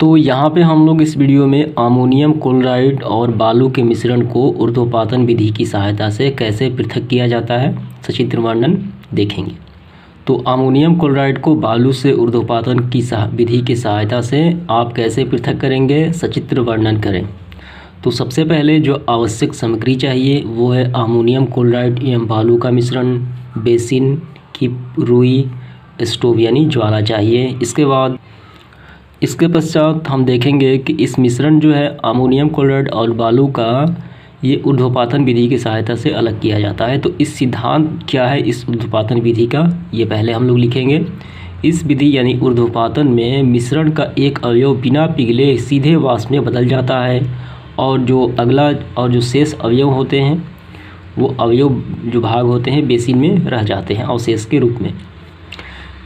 तो यहाँ पे हम लोग इस वीडियो में अमोनियम क्लोराइड और बालू के मिश्रण को ऊर्ध्वपातन विधि की सहायता से कैसे पृथक किया जाता है सचित्र वर्णन देखेंगे। तो अमोनियम क्लोराइड को बालू से ऊर्ध्वपातन की विधि की सहायता से आप कैसे पृथक करेंगे, सचित्र वर्णन करें। तो सबसे पहले जो आवश्यक सामग्री चाहिए वो है अमोनियम क्लोराइड एवं बालू का मिश्रण, बेसिन की रुई, स्टोव यानी ज्वाला चाहिए। इसके पश्चात हम देखेंगे कि इस मिश्रण जो है अमोनियम क्लोराइड और बालू का ये ऊर्ध्वपातन विधि की सहायता से अलग किया जाता है। तो इस सिद्धांत क्या है इस ऊर्ध्वपातन विधि का, ये पहले हम लोग लिखेंगे। इस विधि यानी ऊर्ध्वपातन में मिश्रण का एक अवयव बिना पिघले सीधे वाष्प में बदल जाता है और जो शेष अवयव होते हैं वो अवयव जो भाग होते हैं बेसिन में रह जाते हैं अवशेष के रूप में।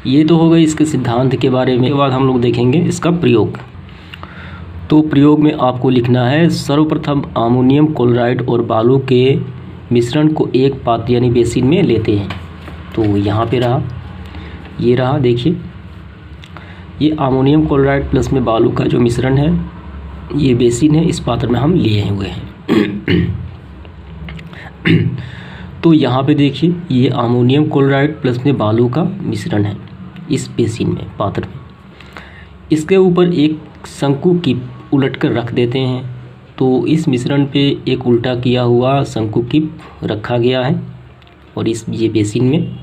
ये तो हो गई इसके सिद्धांत के बारे में। इसके बाद हम लोग देखेंगे इसका प्रयोग। तो प्रयोग में आपको लिखना है, सर्वप्रथम अमोनियम क्लोराइड और बालू के मिश्रण को एक पात्र यानी बेसिन में लेते हैं। तो यहाँ पे रहा, ये रहा, देखिए ये अमोनियम क्लोराइड प्लस में बालू का जो मिश्रण है ये बेसिन है, इस पात्र में हम लिए हुए हैं। तो यहाँ पे देखिए ये अमोनियम क्लोराइड प्लस में बालू का मिश्रण है इस बेसिन में, पात्र में। इसके ऊपर एक शंकु की उलट कर रख देते हैं। तो इस मिश्रण पे एक उल्टा किया हुआ शंकु कीप रखा गया है और ये बेसिन में,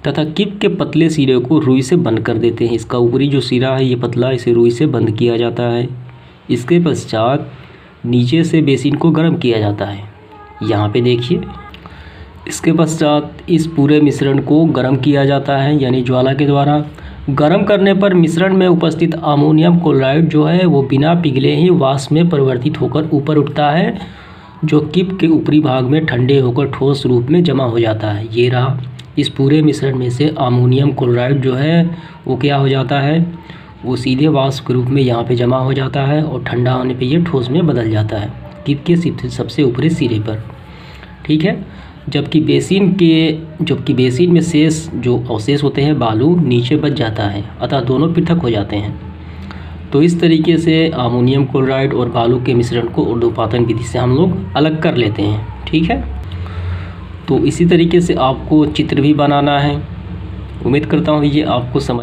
तथा कीप के पतले सिरे को रुई से बंद कर देते हैं। इसका ऊपरी जो सिरा है ये पतला, इसे रुई से बंद किया जाता है। इसके पश्चात नीचे से बेसिन को गर्म किया जाता है, यहाँ पे देखिए। इसके पश्चात इस पूरे मिश्रण को गर्म किया जाता है यानी ज्वाला के द्वारा। गर्म करने पर मिश्रण में उपस्थित अमोनियम क्लोराइड जो है वो बिना पिघले ही वाष्प में परिवर्तित होकर ऊपर उठता है, जो कीप के ऊपरी भाग में ठंडे होकर ठोस रूप में जमा हो जाता है। ये रहा, इस पूरे मिश्रण में से अमोनियम क्लोराइड जो है वो क्या हो जाता है, वो सीधे वाष्प के रूप में यहाँ पे जमा हो जाता है और ठंडा होने पे ये ठोस में बदल जाता है कीप के सबसे ऊपरी सिरे पर, ठीक है। जबकि बेसिन में शेष जो अवशेष होते हैं बालू नीचे बच जाता है, अतः दोनों पृथक हो जाते हैं। तो इस तरीके से अमोनियम क्लोराइड और बालू के मिश्रण को ऊर्ध्वपातन विधि से हम लोग अलग कर लेते हैं, ठीक है। तो इसी तरीके से आपको चित्र भी बनाना है। उम्मीद करता हूँ ये आपको समझ